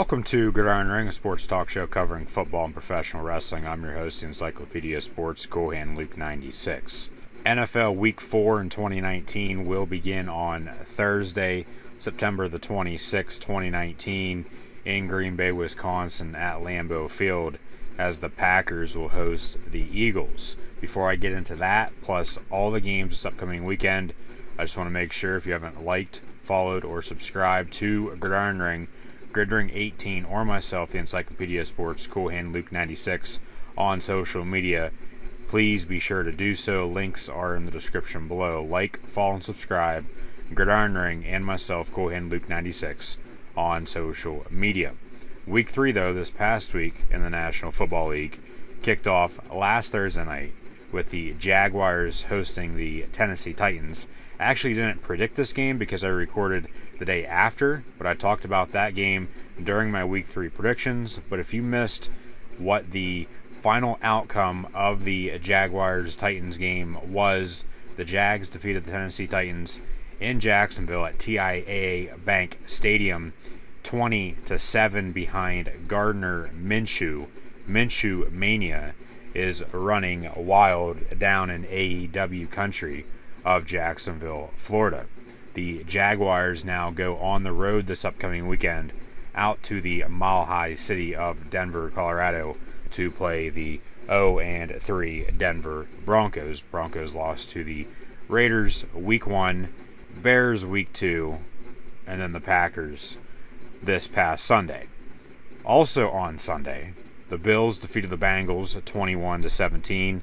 Welcome to Gridiron Ring, a sports talk show covering football and professional wrestling. I'm your host, the Encyclopedia Sports, Cool Hand Luke 96. NFL Week 4 in 2019 will begin on Thursday, September the 26th, 2019, in Green Bay, Wisconsin at Lambeau Field, as the Packers will host the Eagles. Before I get into that, plus all the games this upcoming weekend, I just want to make sure if you haven't liked, followed, or subscribed to Gridiron Ring, Gridiron 18, or myself, the Encyclopedia Sports, Cool Hand Luke 96, on social media, please be sure to do so. Links are in the description below. Like, follow, and subscribe Gridiron Ring and myself, Cool Hand Luke 96, on social media. Week 3, though, this past week in the National Football League, kicked off last Thursday night with the Jaguars hosting the Tennessee Titans. I actually didn't predict this game because I recorded the day after, but I talked about that game during my Week 3 predictions. But if you missed what the final outcome of the Jaguars-Titans game was, the Jags defeated the Tennessee Titans in Jacksonville at TIAA Bank Stadium 20-7 behind Gardner Minshew. Minshew Mania is running wild down in AEW country of Jacksonville, Florida. The Jaguars now go on the road this upcoming weekend out to the mile-high city of Denver, Colorado, to play the 0-3 Denver Broncos. Broncos lost to the Raiders Week 1, Bears Week 2, and then the Packers this past Sunday. Also on Sunday, the Bills defeated the Bengals 21-17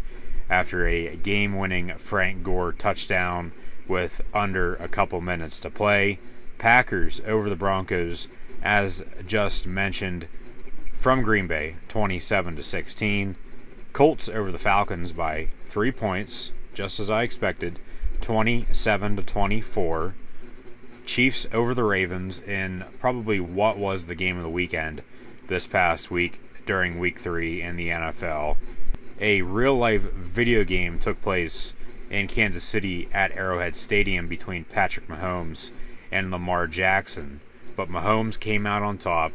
after a game-winning Frank Gore touchdown with under a couple minutes to play. Packers over the Broncos, as just mentioned, from Green Bay, 27-16. Colts over the Falcons by 3 points, just as I expected, 27-24. Chiefs over the Ravens in probably what was the game of the weekend this past week during Week 3 in the NFL. A real-life video game took place in Kansas City at Arrowhead Stadium between Patrick Mahomes and Lamar Jackson, but Mahomes came out on top,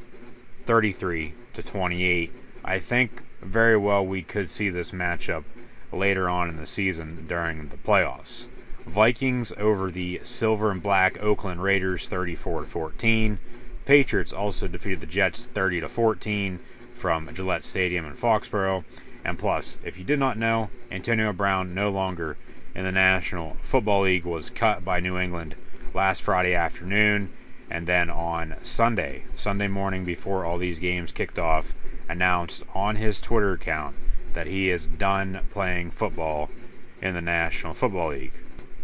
33-28. I think very well we could see this matchup later on in the season during the playoffs. Vikings over the silver and black Oakland Raiders, 34-14. Patriots also defeated the Jets 30-14 from Gillette Stadium in Foxborough. And plus, if you did not know, Antonio Brown, no longer in the National Football League, was cut by New England last Friday afternoon, and then on Sunday morning before all these games kicked off, announced on his Twitter account that he is done playing football in the National Football League.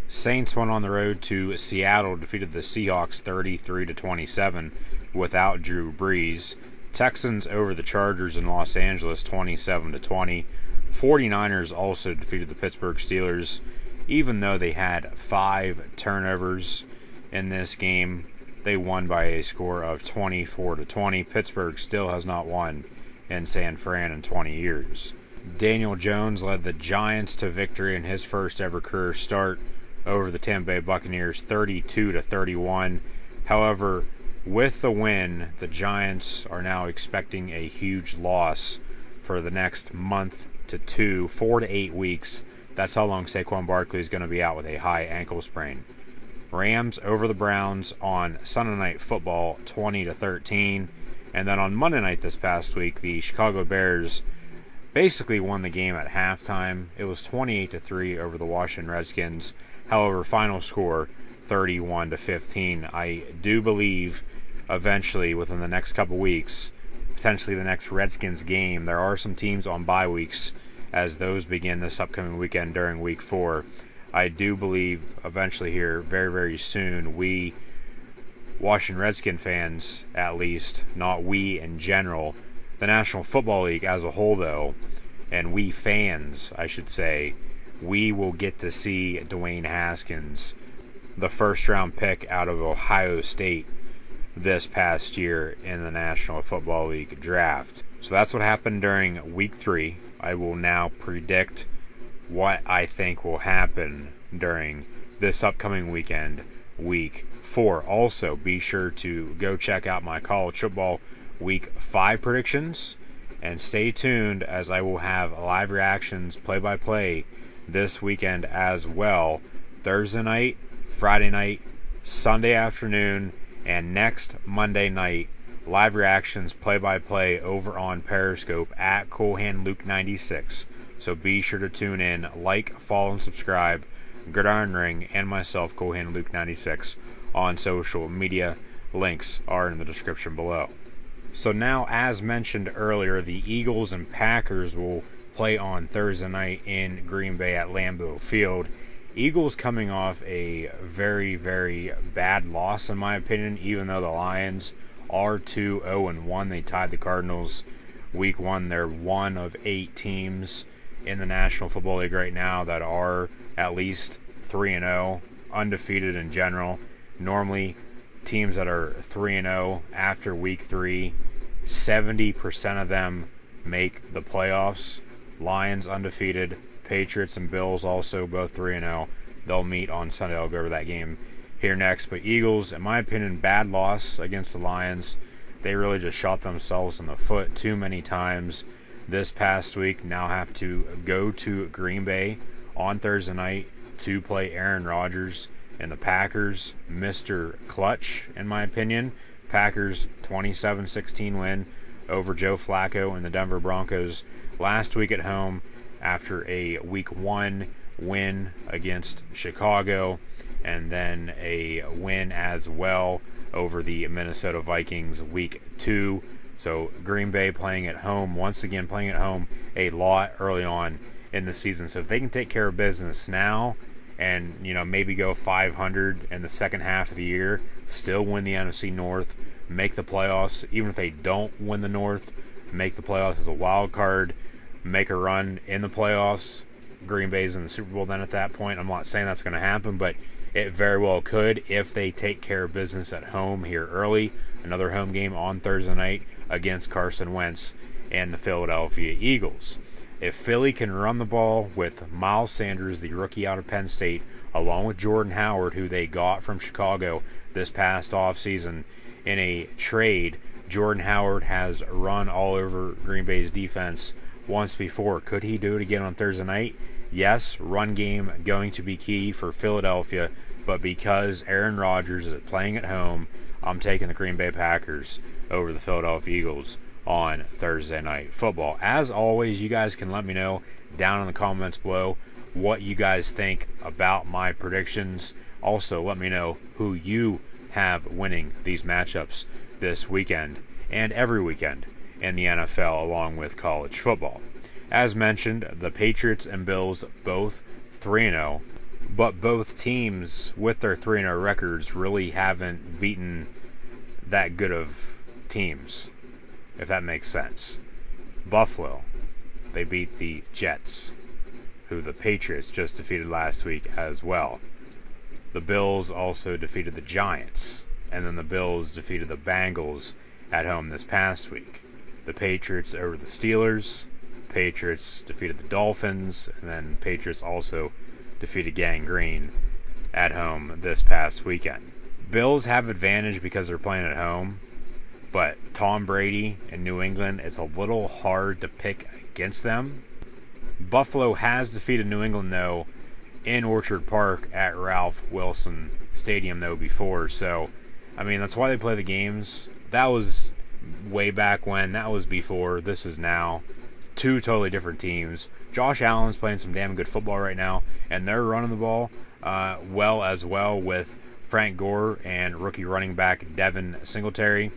Saints went on the road to Seattle, defeated the Seahawks 33-27 without Drew Brees. Texans over the Chargers in Los Angeles 27-20. 49ers also defeated the Pittsburgh Steelers. Even though they had 5 turnovers in this game, they won by a score of 24-20. Pittsburgh still has not won in San Fran in 20 years. Daniel Jones led the Giants to victory in his first ever career start over the Tampa Bay Buccaneers 32-31. However, with the win, the Giants are now expecting a huge loss for the next month to 4 to 8 weeks. That's how long Saquon Barkley is going to be out with a high ankle sprain. Rams over the Browns on Sunday Night Football 20-13. And then on Monday night this past week, the Chicago Bears basically won the game at halftime. It was 28-3 over the Washington Redskins. However, final score 31-15. I do believe eventually within the next couple weeks, potentially the next Redskins game, there are some teams on bye weeks as those begin this upcoming weekend during Week 4. I do believe eventually here, very, very soon, we Washington Redskin fans, at least, not we in general, the National Football League as a whole though, and we fans, I should say, we will get to see Dwayne Haskins, the first-round pick out of Ohio State this past year in the National Football League draft. So that's what happened during Week 3. I will now predict what I think will happen during this upcoming weekend, Week 4. Also, be sure to go check out my college football Week 5 predictions. And stay tuned, as I will have live reactions, play-by-play this weekend as well. Thursday night, Friday night, Sunday afternoon, and next Monday night, live reactions, play-by-play over on Periscope at CoolHandLuke96. So be sure to tune in, like, follow, and subscribe. Gridiron Ring and myself, CoolHandLuke96, on social media. Links are in the description below. So now, as mentioned earlier, the Eagles and Packers will play on Thursday night in Green Bay at Lambeau Field. Eagles coming off a very, very bad loss, in my opinion, even though the Lions are 2-0-1. They tied the Cardinals Week 1. They're one of 8 teams in the National Football League right now that are at least 3-0, undefeated in general. Normally, teams that are 3-0 after Week 3, 70% of them make the playoffs. Lions undefeated, Patriots and Bills also both 3-0. They'll meet on Sunday. I'll go over that game here next. But Eagles, in my opinion, bad loss against the Lions. They really just shot themselves in the foot too many times this past week. Now have to go to Green Bay on Thursday night to play Aaron Rodgers and the Packers, Mr. Clutch, in my opinion. Packers 27-16 win over Joe Flacco and the Denver Broncos last week at home after a Week 1 win against Chicago, and then a win as well over the Minnesota Vikings Week 2. So Green Bay playing at home, once again playing at home a lot early on in the season. So if they can take care of business now, and maybe go 500 in the second half of the year, still win the NFC North, make the playoffs. Even if they don't win the North, make the playoffs as a wild card, make a run in the playoffs. Green Bay's in the Super Bowl then at that point. I'm not saying that's going to happen, but it very well could if they take care of business at home here early. Another home game on Thursday night against Carson Wentz and the Philadelphia Eagles. If Philly can run the ball with Miles Sanders, the rookie out of Penn State, along with Jordan Howard, who they got from Chicago this past offseason in a trade, Jordan Howard has run all over Green Bay's defense once before. Could he do it again on Thursday night? Yes, run game going to be key for Philadelphia, but because Aaron Rodgers is playing at home, I'm taking the Green Bay Packers over the Philadelphia Eagles on Thursday Night Football. As always, you guys can let me know down in the comments below what you guys think about my predictions. Also, let me know who you have winning these matchups this weekend and every weekend in the NFL, along with college football. As mentioned, the Patriots and Bills both 3-0, but both teams with their 3-0 records really haven't beaten that good of teams, if that makes sense. Buffalo, they beat the Jets, who the Patriots just defeated last week as well. The Bills also defeated the Giants, and then the Bills defeated the Bengals at home this past week. The Patriots over the Steelers, Patriots defeated the Dolphins, and then Patriots also defeated Gang Green at home this past weekend. Bills have advantage because they're playing at home, but Tom Brady in New England, it's a little hard to pick against them. Buffalo has defeated New England, though, in Orchard Park at Ralph Wilson Stadium, though, before. So, I mean, that's why they play the games. That was way back when. That was before. This is now. Two totally different teams. Josh Allen's playing some damn good football right now, and they're running the ball well as well with Frank Gore and rookie running back Devin Singletary.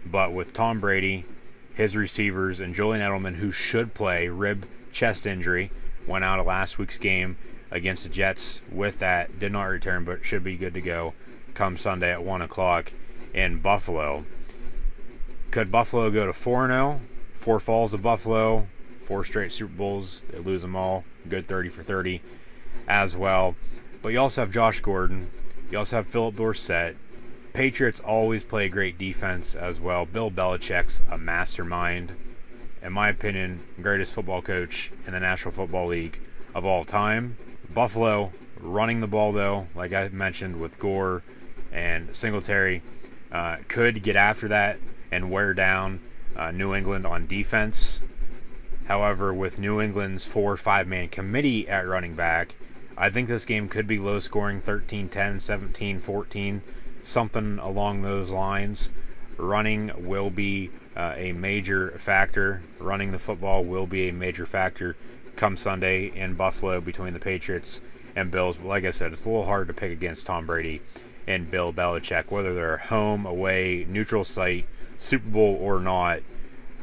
But with Tom Brady, his receivers, and Julian Edelman, who should play, rib chest injury, went out of last week's game against the Jets with that, did not return, but should be good to go come Sunday at 1 o'clock in Buffalo. Could Buffalo go to 4-0? 4 falls of Buffalo, 4 straight Super Bowls, they lose them all, good 30 for 30 as well. But you also have Josh Gordon, you also have Philip Dorsett. Patriots always play great defense as well. Bill Belichick's a mastermind. In my opinion, greatest football coach in the National Football League of all time. Buffalo running the ball, though, like I mentioned with Gore and Singletary, could get after that and wear down New England on defense. However, with New England's 4 or 5-man committee at running back, I think this game could be low scoring, 13-10, 17-14, something along those lines. Running will be a major factor. Running the football will be a major factor come Sunday in Buffalo between the Patriots and Bills. But like I said, it's a little hard to pick against Tom Brady and Bill Belichick, whether they're home, away, neutral site, Super Bowl or not.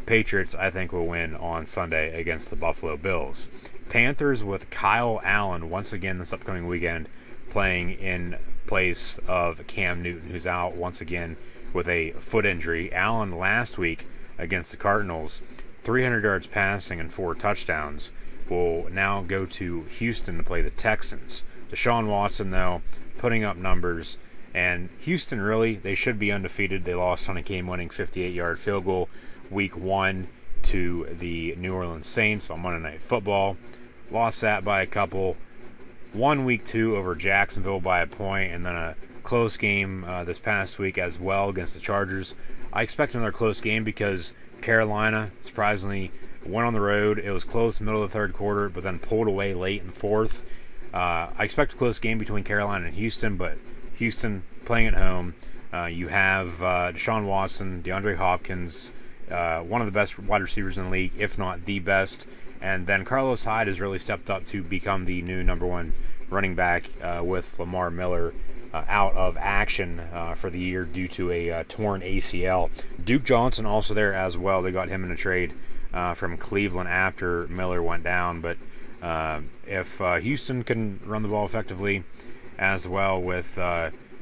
Patriots, I think, will win on Sunday against the Buffalo Bills. Panthers with Kyle Allen once again this upcoming weekend, playing in place of Cam Newton, who's out once again with a foot injury. Allen last week against the Cardinals, 300 yards passing and 4 touchdowns, will now go to Houston to play the Texans. Deshaun Watson, though, putting up numbers. And Houston, really, they should be undefeated. They lost on a game-winning 58-yard field goal Week 1 to the New Orleans Saints on Monday Night Football. Lost that by a couple. Won Week 2 over Jacksonville by a point, and then a close game this past week as well against the Chargers. I expect another close game because Carolina, surprisingly, went on the road. It was close middle of the third quarter, but then pulled away late in the fourth. I expect a close game between Carolina and Houston, but Houston playing at home. You have Deshaun Watson, DeAndre Hopkins, one of the best wide receivers in the league, if not the best. And then Carlos Hyde has really stepped up to become the new number 1 running back with Lamar Miller out of action for the year due to a torn ACL. Duke Johnson also there as well. They got him in a trade from Cleveland after Miller went down. But if Houston can run the ball effectively as well with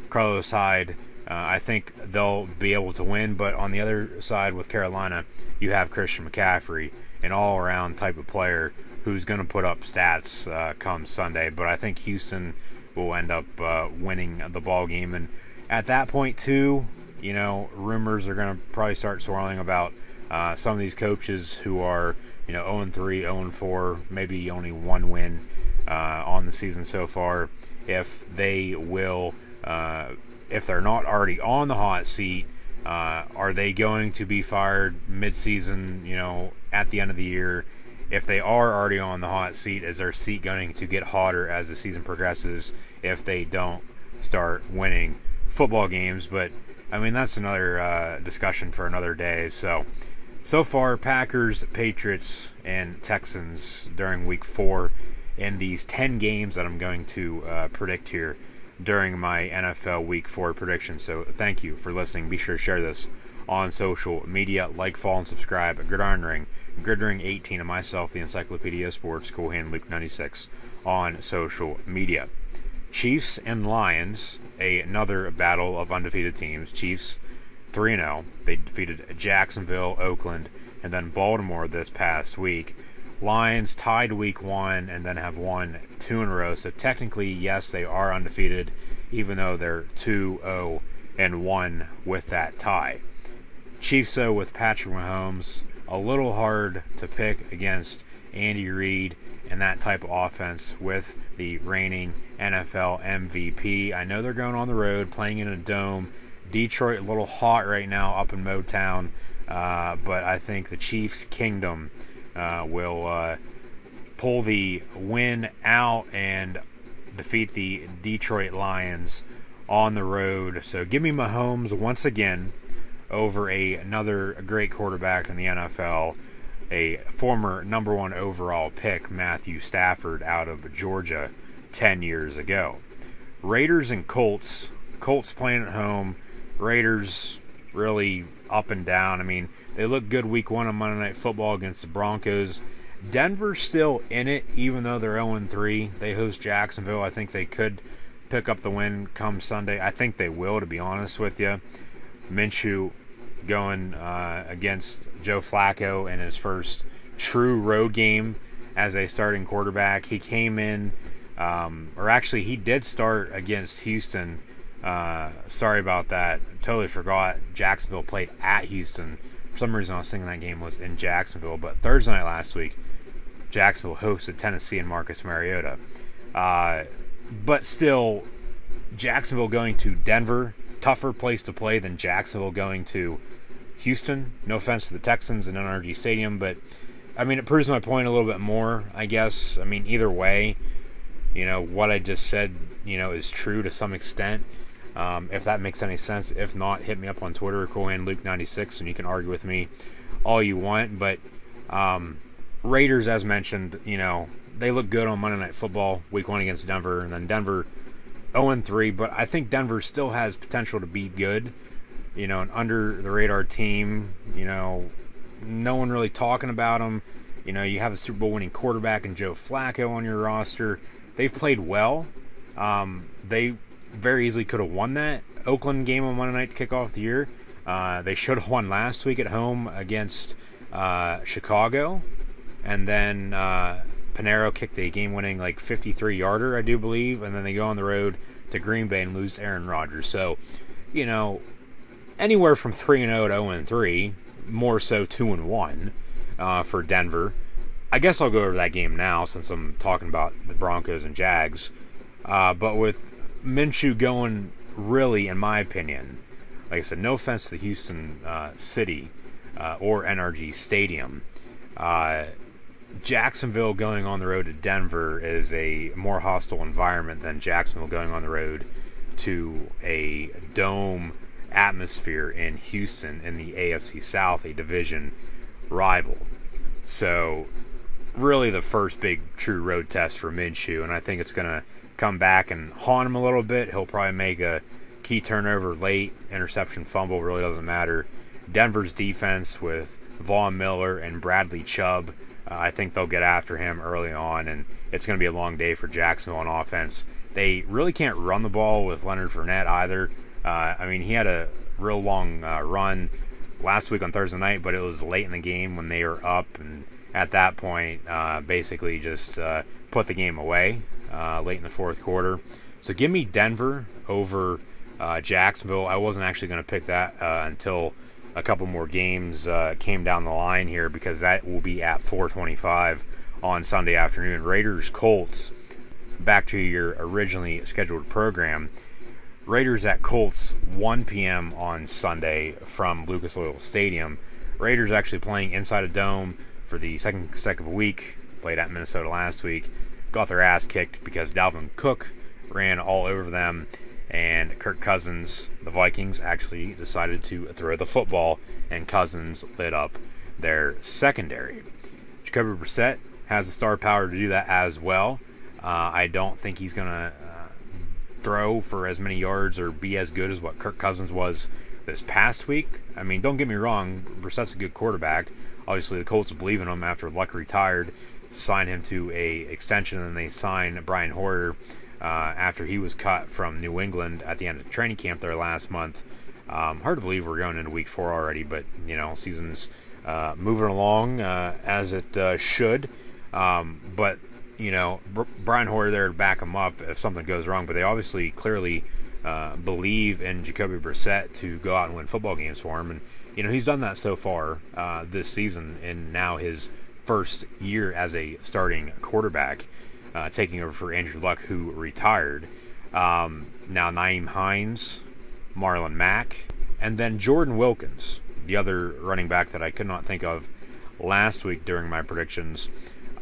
Carlos Hyde, I think they'll be able to win. But on the other side with Carolina, you have Christian McCaffrey, an all-around type of player who's going to put up stats come Sunday. But I think Houston will end up winning the ball game. And at that point, too, you know, rumors are going to probably start swirling about some of these coaches who are, 0-3, 0-4, maybe only 1 win on the season so far. If they will... if they're not already on the hot seat, are they going to be fired mid-season, at the end of the year? If they are already on the hot seat, is their seat going to get hotter as the season progresses if they don't start winning football games? But, that's another discussion for another day. So far, Packers, Patriots, and Texans during Week 4 in these 10 games that I'm going to predict here during my NFL Week 4 prediction. So thank you for listening. Be sure to share this on social media. Like, follow, and subscribe at Gridiron Ring, Gridiron 18, and myself, the Encyclopedia of Sports, Cool Hand Luke 96 on social media. Chiefs and Lions, another battle of undefeated teams. Chiefs 3-0. They defeated Jacksonville, Oakland, and then Baltimore this past week. Lions tied Week 1 and then have won 2 in a row. So technically, yes, they are undefeated, even though they're 2-0-1 with that tie. Chiefs, though, with Patrick Mahomes, a little hard to pick against Andy Reid and that type of offense with the reigning NFL MVP. I know they're going on the road, playing in a dome. Detroit a little hot right now up in Motown, but I think the Chiefs' kingdom will pull the win out and defeat the Detroit Lions on the road. So give me Mahomes once again over another great quarterback in the NFL, a former number 1 overall pick, Matthew Stafford, out of Georgia 10 years ago. Raiders and Colts. Colts playing at home. Raiders really up and down. They look good Week 1 on Monday Night Football against the Broncos. Denver's still in it, even though they're 0-3. They host Jacksonville. I think they could pick up the win come Sunday. I think they will, to be honest with you. Minshew going against Joe Flacco in his first true road game as a starting quarterback. He came in, he did start against Houston. Sorry about that. Totally forgot Jacksonville played at Houston. For some reason, I was thinking that game was in Jacksonville. But Thursday night last week, Jacksonville hosted Tennessee and Marcus Mariota. But still, Jacksonville going to Denver, tougher place to play than Jacksonville going to Houston. No offense to the Texans and NRG Stadium, but I mean, it proves my point a little bit more, I guess. I mean, either way, what I just said, is true to some extent. If that makes any sense. If not, hit me up on Twitter, CoolHandLuke96, and you can argue with me all you want. But Raiders, as mentioned, they look good on Monday Night Football, Week 1 against Denver, and then Denver 0-3. But I think Denver still has potential to be good. An under-the-radar team, no one really talking about them. You have a Super Bowl winning quarterback in Joe Flacco on your roster. They've played well. They very easily could have won that Oakland game on Monday night to kick off the year. They should have won last week at home against Chicago. And then Pinero kicked a game-winning 53-yarder, I do believe. And then they go on the road to Green Bay and lose to Aaron Rodgers. So, anywhere from 3-0 to 0-3, more so 2-1 for Denver. I guess I'll go over that game now since I'm talking about the Broncos and Jags. But with Minshew going really, in my opinion, like I said, no offense to the Houston city or NRG Stadium, Jacksonville going on the road to Denver is a more hostile environment than Jacksonville going on the road to a dome atmosphere in Houston in the AFC South, a division rival. So really the first big true road test for Minshew, and I think it's going to come back and haunt him a little bit. He'll probably make a key turnover late, interception, fumble, really doesn't matter. Denver's defense with Von Miller and Bradley Chubb, I think they'll get after him early on, and it's going to be a long day for Jacksonville on offense. They really can't run the ball with Leonard Fournette either. He had a real long run last week on Thursday night, but it was late in the game when they were up, and at that point, basically just put the game away late in the fourth quarter. So give me Denver over Jacksonville. I wasn't actually going to pick that until a couple more games came down the line here, because that will be at 4:25 on Sunday afternoon. Raiders-Colts, back to your originally scheduled program. Raiders at Colts, 1 p.m. on Sunday from Lucas Oil Stadium. Raiders actually playing inside a dome for the second consecutive week. Played at Minnesota last week. Got their ass kicked because Dalvin Cook ran all over them. And Kirk Cousins, the Vikings, actually decided to throw the football, and Cousins lit up their secondary. Jacoby Brissett has the star power to do that as well. I don't think he's going to throw for as many yards or be as good as what Kirk Cousins was this past week. I mean, don't get me wrong, Brissett's a good quarterback. Obviously, the Colts believe in him after Luck retired, signed him to a extension, and then they signed Brian Hoyer after he was cut from New England at the end of training camp there last month. Hard to believe we're going into week 4 already, but, season's moving along as it should. But, Brian Hoyer there to back him up if something goes wrong, but they obviously clearly believe in Jacoby Brissett to go out and win football games for him. And, he's done that so far this season, in now his first year as a starting quarterback, taking over for Andrew Luck, who retired. Now Nyheim Hines, Marlon Mack, and then Jordan Wilkins, the other running back that I could not think of last week during my predictions.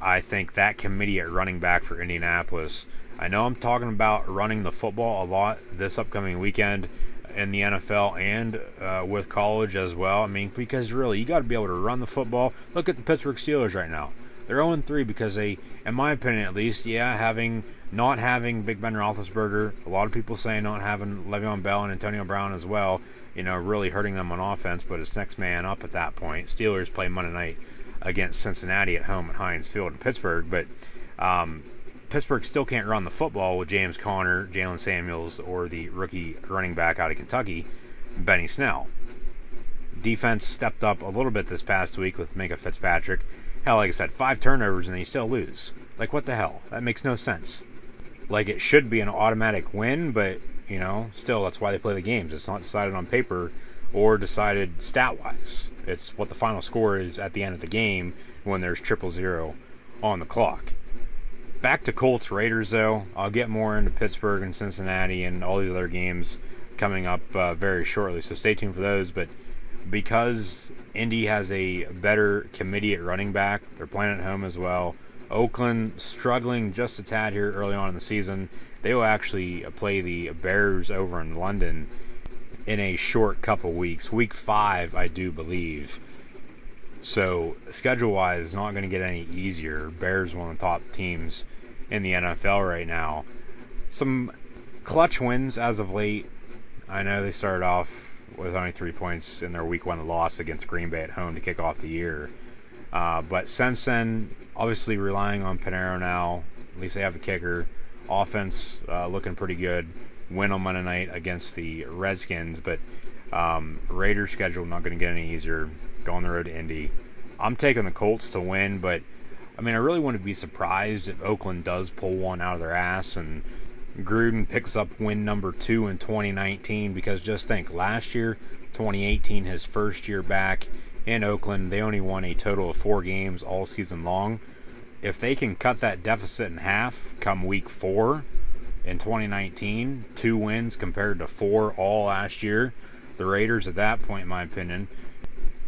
I think that committee at running back for Indianapolis, I know I'm talking about running the football a lot this upcoming weekend in the NFL and with college as well. I mean, because really, you got to be able to run the football. Look at the Pittsburgh Steelers right now. They're 0-3 because they, in my opinion at least, not having Big Ben Roethlisberger, a lot of people saying not having Le'Veon Bell and Antonio Brown as well, really hurting them on offense, but it's next man up at that point. Steelers play Monday night against Cincinnati at home at Heinz Field in Pittsburgh, but Pittsburgh still can't run the football with James Conner, Jalen Samuels, or the rookie running back out of Kentucky, Benny Snell. Defense stepped up a little bit this past week with Minka Fitzpatrick. Hell, like I said, 5 turnovers and they still lose. Like, what the hell? That makes no sense. Like, it should be an automatic win, but, still, that's why they play the games. It's not decided on paper or decided stat-wise. It's what the final score is at the end of the game when there's 0-0 on the clock. Back to Colts Raiders, though. I'll get more into Pittsburgh and Cincinnati and all these other games coming up very shortly, so stay tuned for those. But because Indy has a better committee at running back. They're playing at home as well. Oakland struggling just a tad here early on in the season. They will actually play the Bears over in London in a short couple weeks. Week 5, I do believe. So, schedule-wise, it's not going to get any easier. Bears, one of the top teams in the NFL right now. Some clutch wins as of late. I know they started off with only 3 points in their Week 1 loss against Green Bay at home to kick off the year. But since then, obviously relying on Pinero now. At least they have a kicker. Offense looking pretty good. Win on Monday night against the Redskins. But Raiders' schedule not going to get any easier. Go on the road to Indy. I'm taking the Colts to win, but I mean, I really wouldn't be surprised if Oakland does pull one out of their ass and Gruden picks up win number 2 in 2019, because just think, last year, 2018, his first year back in Oakland, they only won a total of 4 games all season long. If they can cut that deficit in half come week 4 in 2019, 2 wins compared to 4 all last year, the Raiders at that point, in my opinion,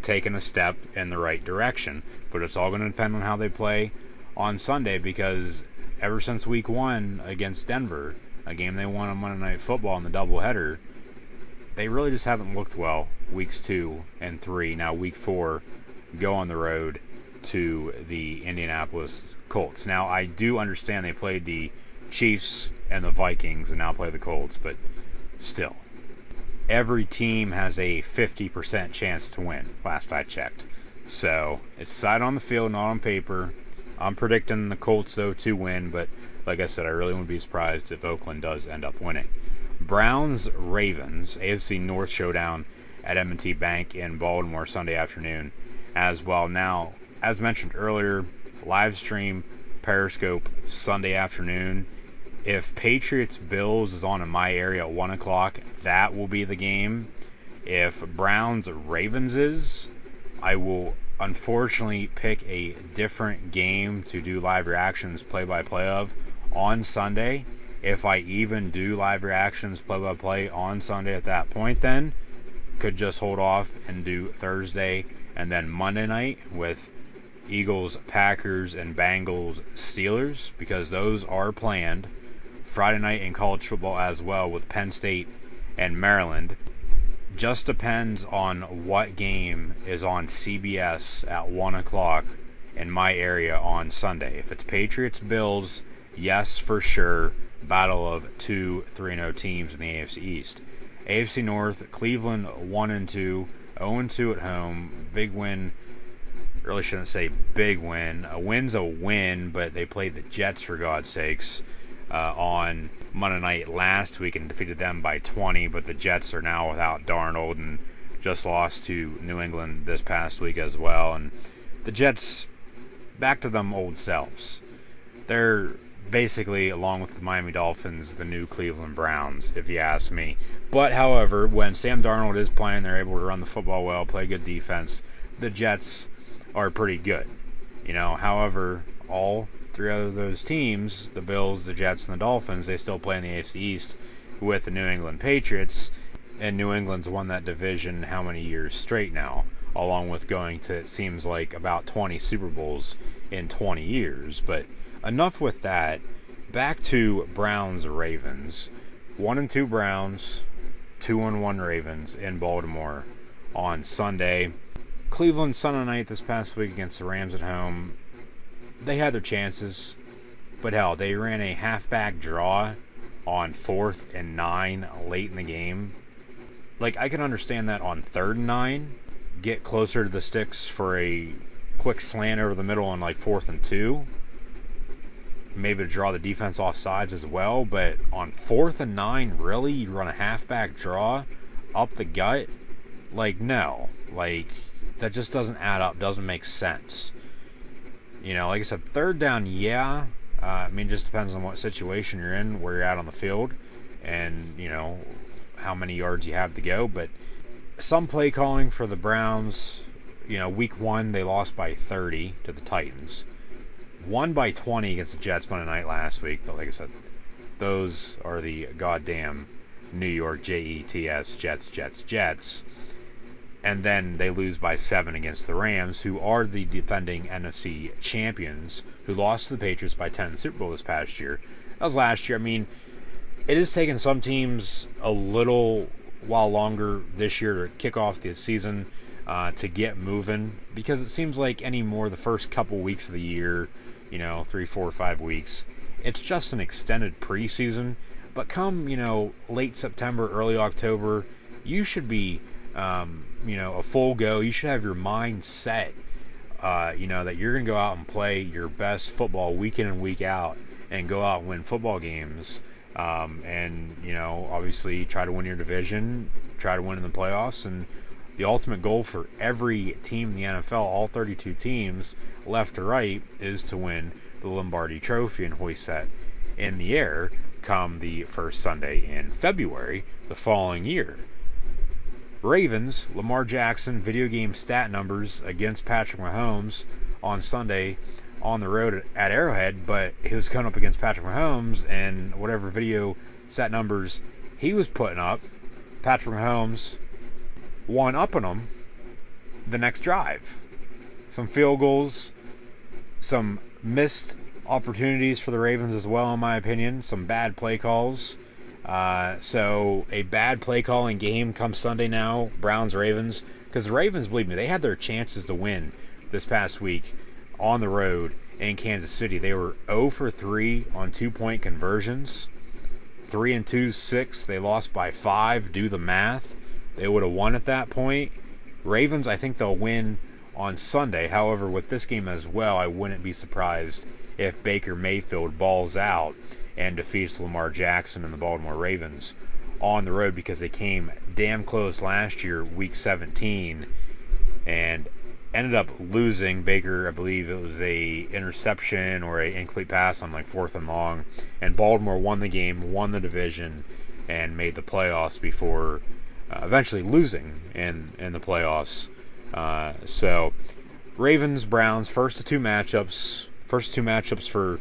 taking a step in the right direction. But it's all going to depend on how they play on Sunday, because ever since week 1 against Denver, a game they won on Monday Night Football in the doubleheader, they really just haven't looked well. Weeks 2 and 3, now week 4, go on the road to the Indianapolis Colts. Now, I do understand they played the Chiefs and the Vikings and now play the Colts, but still, every team has a 50% chance to win, last I checked. So, it's decided on the field, not on paper. I'm predicting the Colts, though, to win, but like I said, I really wouldn't be surprised if Oakland does end up winning. Browns-Ravens, AFC North showdown at M&T Bank in Baltimore Sunday afternoon as well. Now, as mentioned earlier, live stream Periscope Sunday afternoon. If Patriots-Bills is on in my area at 1 o'clock, that will be the game. If Browns-Ravens is, I will unfortunately pick a different game to do live reactions play-by-play of on Sunday. If I even do live reactions play-by-play on Sunday at that point, then could just hold off and do Thursday and then Monday night with Eagles, Packers, and Bengals, Steelers, because those are planned. Friday night in college football as well with Penn State and Maryland. Just depends on what game is on CBS at 1 o'clock in my area on Sunday. If it's Patriots-Bills, yes, for sure. Battle of 2 3-0 teams in the AFC East. AFC North, Cleveland 1-2, 0-2 at home. Big win. Really shouldn't say big win. A win's a win, but they played the Jets, for God's sakes, on Monday night last week and defeated them by 20, but the Jets are now without Darnold and just lost to New England this past week as well. And the Jets, back to them old selves. They're basically, along with the Miami Dolphins, the new Cleveland Browns, if you ask me. But, however, when Sam Darnold is playing, they're able to run the football well, play good defense. The Jets are pretty good. However, all 3 of those teams, the Bills, the Jets, and the Dolphins, they still play in the AFC East with the New England Patriots, and New England's won that division how many years straight now, along with going to, it seems like, about 20 Super Bowls in 20 years. But enough with that. Back to Browns-Ravens. 1-2 Browns, 2-1 Ravens in Baltimore on Sunday. Cleveland Sunday night this past week against the Rams at home. They had their chances, but hell, they ran a halfback draw on 4th and 9 late in the game. Like, I can understand that on 3rd and 9, get closer to the sticks for a quick slant over the middle on like 4th and 2. Maybe to draw the defense off sides as well, but on 4th and 9, really? You run a halfback draw up the gut? Like, no. Like, that just doesn't add up, doesn't make sense. Like I said, 3rd down, yeah. It just depends on what situation you're in, where you're at on the field, and, how many yards you have to go. But some play calling for the Browns, week 1, they lost by 30 to the Titans. Won by 20 against the Jets Monday night last week, but like I said, those are the goddamn New York Jets, Jets. and then they lose by 7 against the Rams, who are the defending NFC champions, who lost to the Patriots by 10 in the Super Bowl this past year. That was last year. I mean, it has taken some teams a little while longer this year to kick off the season, to get moving, because it seems like anymore the first couple weeks of the year, 3, 4, 5 weeks, it's just an extended preseason. But come, late September, early October, you should be a full go. You should have your mind set, that you're going to go out and play your best football week in and week out and go out and win football games. And obviously try to win your division, try to win in the playoffs. And the ultimate goal for every team in the NFL, all 32 teams, left to right, is to win the Lombardi Trophy and hoist that in the air come the first Sunday in February the following year. Ravens, Lamar Jackson video game stat numbers against Patrick Mahomes on Sunday on the road at Arrowhead, but he was coming up against Patrick Mahomes, and whatever video stat numbers he was putting up, Patrick Mahomes one-upping him the next drive. Some field goals, some missed opportunities for the Ravens as well, in my opinion. Some bad play calls. So a bad play calling game come Sunday now, Browns-Ravens, because the Ravens, believe me, they had their chances to win this past week on the road in Kansas City. They were 0 for 3 on 2-point conversions. 3 and 2, 6. They lost by 5. Do the math. They would have won at that point. Ravens, I think they'll win on Sunday. However, with this game as well, I wouldn't be surprised if Baker Mayfield balls out and defeats Lamar Jackson and the Baltimore Ravens on the road, because they came damn close last year, week 17, and ended up losing. Baker, I believe it was a interception or a incomplete pass on 4th and long, and Baltimore won the game, won the division, and made the playoffs before eventually losing in the playoffs. So Ravens, Browns, first two matchups for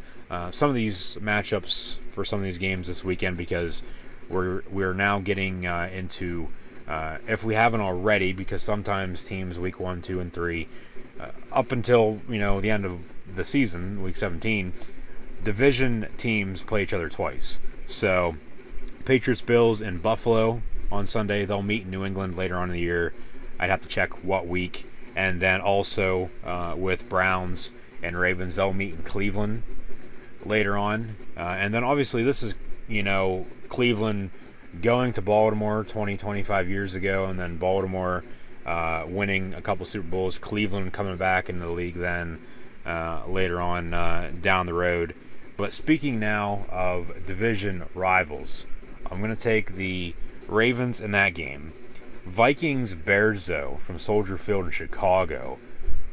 some of these matchups for some of these games this weekend, because we're now getting into, if we haven't already, because sometimes teams week 1, 2, and 3, up until the end of the season, week 17, division teams play each other twice. So Patriots, Bills, and Buffalo on Sunday. They'll meet in New England later on in the year. I'd have to check what week. And then also with Browns and Ravens, they'll meet in Cleveland later on. And then obviously this is, Cleveland going to Baltimore 25 years ago, and then Baltimore winning a couple Super Bowls, Cleveland coming back into the league then later on down the road. But speaking now of division rivals, I'm going to take the Ravens in that game. Vikings, Bears, though, from Soldier Field in Chicago.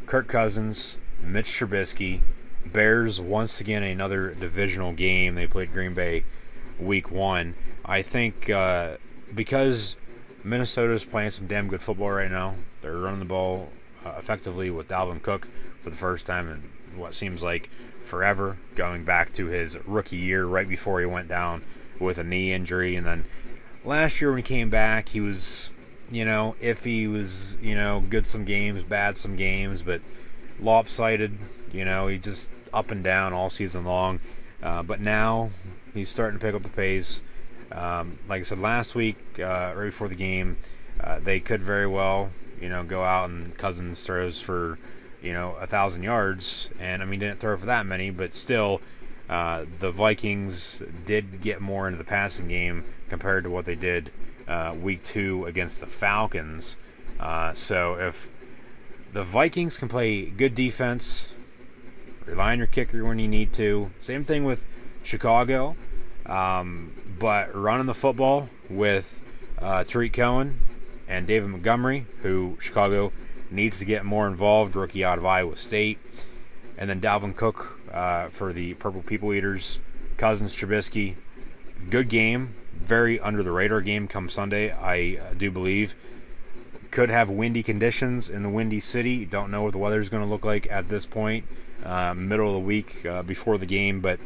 Kirk Cousins, Mitch Trubisky. Bears, once again, another divisional game. They played Green Bay week 1. I think because Minnesota's playing some damn good football right now, they're running the ball effectively with Dalvin Cook for the first time in what seems like forever, going back to his rookie year right before he went down with a knee injury. And then last year when he came back, he was, if he was, good some games, bad some games, but lopsided, he just up and down all season long. But now he's starting to pick up the pace. Like I said last week, right before the game, they could very well, go out and Cousins throws for, 1,000 yards. And, didn't throw for that many, but still, the Vikings did get more into the passing game compared to what they did week 2 against the Falcons. So if the Vikings can play good defense, rely on your kicker when you need to. Same thing with Chicago. But running the football with Tariq Cohen and David Montgomery, who Chicago needs to get more involved, rookie out of Iowa State. And then Dalvin Cook for the Purple People Eaters. Cousins, Trubisky. Good game. Very under-the-radar game come Sunday, I do believe. Could have windy conditions in the Windy City. Don't know what the weather's going to look like at this point. Middle of the week before the game. But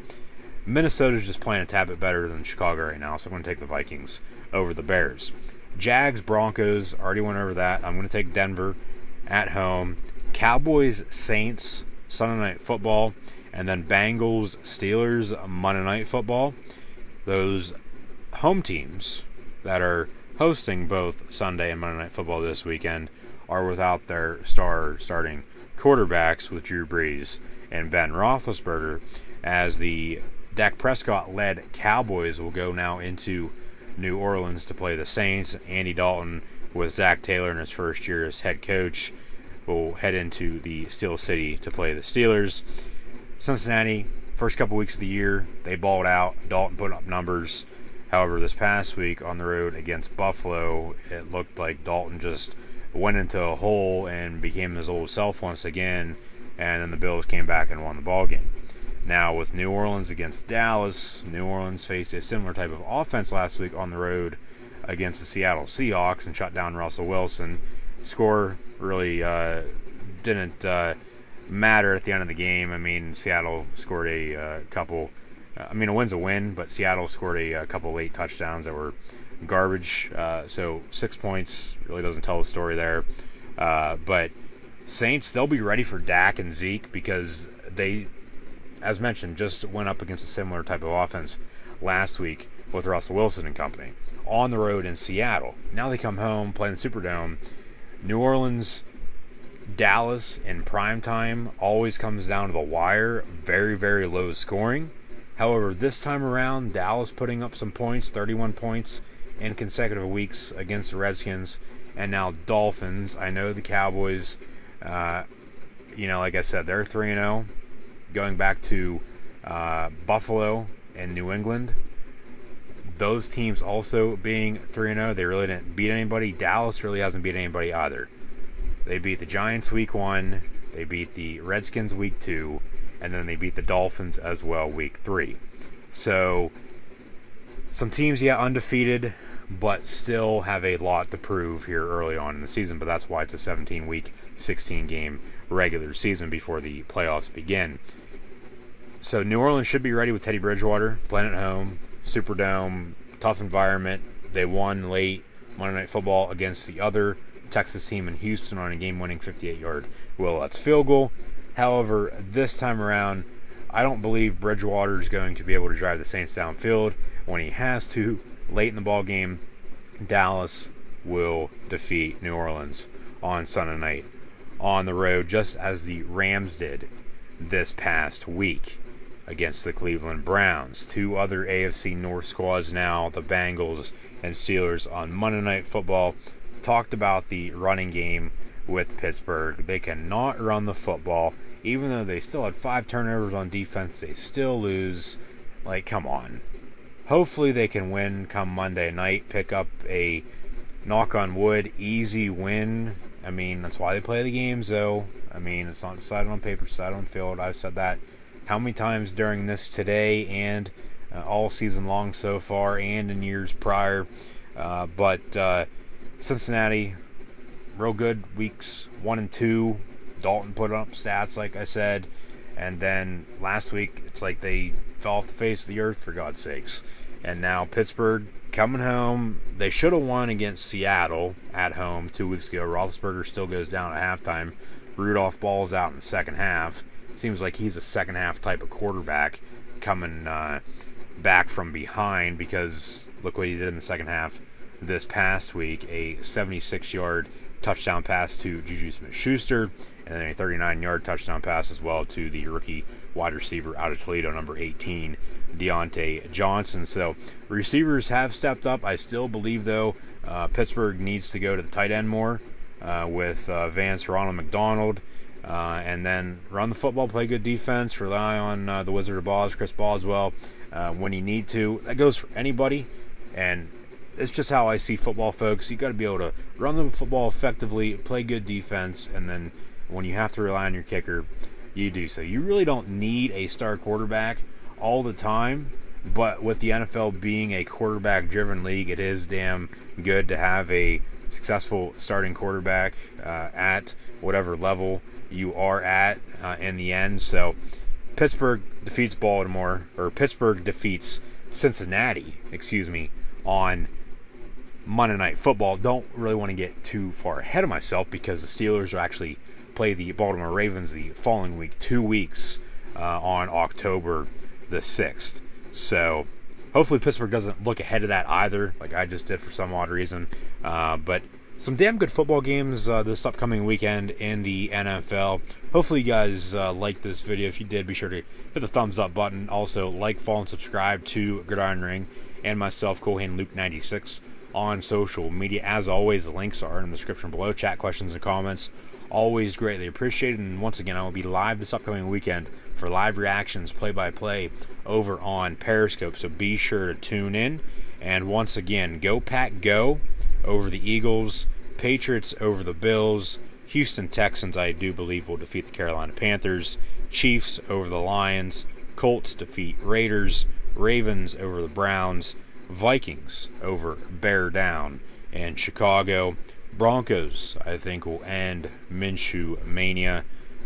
Minnesota's just playing a tad bit better than Chicago right now, so I'm going to take the Vikings over the Bears. Jags, Broncos, already went over that. I'm going to take Denver at home. Cowboys, Saints, Sunday Night Football. And then Bengals, Steelers, Monday Night Football. Those home teams that are hosting both Sunday and Monday Night Football this weekend are without their starting quarterbacks with Drew Brees and Ben Roethlisberger, as the Dak Prescott-led Cowboys will go now into New Orleans to play the Saints. Andy Dalton, with Zach Taylor in his first year as head coach, will head into the Steel City to play the Steelers. Cincinnati, first couple weeks of the year, they balled out. Dalton put up numbers. However, this past week on the road against Buffalo, it looked like Dalton just went into a hole and became his old self once again, and then the Bills came back and won the ballgame. Now, with New Orleans against Dallas, New Orleans faced a similar type of offense last week on the road against the Seattle Seahawks and shut down Russell Wilson. Score really didn't matter at the end of the game. I mean, Seattle scored a win's a win, but Seattle scored a couple late touchdowns that were garbage. So 6 points really doesn't tell the story there. But Saints, they'll be ready for Dak and Zeke because they, as mentioned, just went up against a similar type of offense last week with Russell Wilson and company on the road in Seattle. Now they come home, play in the Superdome. New Orleans, Dallas in primetime always comes down to the wire. Very, very low scoring. However, this time around, Dallas putting up some points, 31 points in consecutive weeks against the Redskins. And now Dolphins. I know the Cowboys, like I said, they're 3-0. Going back to Buffalo and New England, those teams also being 3-0, they really didn't beat anybody. Dallas really hasn't beat anybody either. They beat the Giants week 1, they beat the Redskins week 2, and then they beat the Dolphins as well week 3. So, some teams, undefeated, but still have a lot to prove here early on in the season. But that's why it's a 17-week, 16-game regular season before the playoffs begin. So New Orleans should be ready with Teddy Bridgewater, playing at home, Superdome, tough environment. They won late Monday Night Football against the other Texas team in Houston on a game-winning 58-yard Will Lutz field goal. However, this time around, I don't believe Bridgewater is going to be able to drive the Saints downfield. When he has to, late in the ball game, Dallas will defeat New Orleans on Sunday night on the road, just as the Rams did this past week against the Cleveland Browns. Two other AFC North squads now, the Bengals and Steelers, on Monday Night Football. Talked about the running game with Pittsburgh. They cannot run the football. Even though they still had 5 turnovers on defense, they still lose. Like, come on. Hopefully they can win come Monday night, pick up a, knock on wood, easy win. I mean, that's why they play the games, though. I mean, it's not decided on paper, decided on field. I've said that how many times during this today and all season long so far and in years prior. But Cincinnati, real good weeks 1 and 2. Dalton put up stats, like I said. And then last week, it's like they fell off the face of the earth, for God's sakes. And now Pittsburgh coming home. They should have won against Seattle at home 2 weeks ago. Roethlisberger still goes down at halftime. Rudolph balls out in the second half. Seems like he's a second half type of quarterback coming back from behind, because look what he did in the second half this past week. A 76-yard touchdown pass to Juju Smith-Schuster, and then a 39-yard touchdown pass as well to the rookie wide receiver out of Toledo, number 18, Deontay Johnson. So receivers have stepped up. I still believe, though, Pittsburgh needs to go to the tight end more with Vance, Ronald McDonald, and then run the football, play good defense, rely on the Wizard of Oz, Chris Boswell, when you need to. That goes for anybody, and it's just how I see football, folks. You got to be able to run the football effectively, play good defense, and then when you have to rely on your kicker, you do so. You really don't need a star quarterback all the time, but with the NFL being a quarterback-driven league, it is damn good to have a successful starting quarterback at whatever level you are at in the end. So Pittsburgh defeats Cincinnati, on Monday Night Football. Don't really want to get too far ahead of myself because the Steelers will actually play the Baltimore Ravens the following week, 2 weeks on October the 6th. So hopefully Pittsburgh doesn't look ahead of that either, like I just did for some odd reason. But some damn good football games this upcoming weekend in the NFL. Hopefully you guys liked this video. If you did, be sure to hit the thumbs up button. Also, like, follow, and subscribe to Gridiron Ring and myself, ColeHandLuke96, on social media. As always, the links are in the description below. Chat, questions, and comments, always greatly appreciated. And once again, I will be live this upcoming weekend for live reactions, play-by-play, over on Periscope. So be sure to tune in. And once again, go Pack, go over the Eagles. Patriots over the Bills. Houston Texans, I do believe, will defeat the Carolina Panthers. Chiefs over the Lions. Colts defeat Raiders. Ravens over the Browns. Vikings over Bear Down. And Chicago Broncos, I think, will end Minshew Mania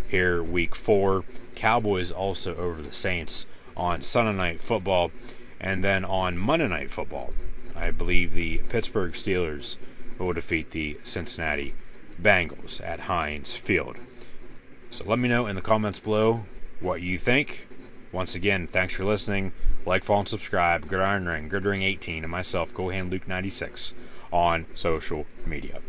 here week 4. Cowboys also over the Saints on Sunday Night Football. And then on Monday Night Football, I believe the Pittsburgh Steelers will defeat the Cincinnati Bengals at Heinz Field. So let me know in the comments below what you think. Once again, thanks for listening. Like, follow, and subscribe. Gridiron Ring, Gridiron 18, and myself, ColeHandLuke96, on social media.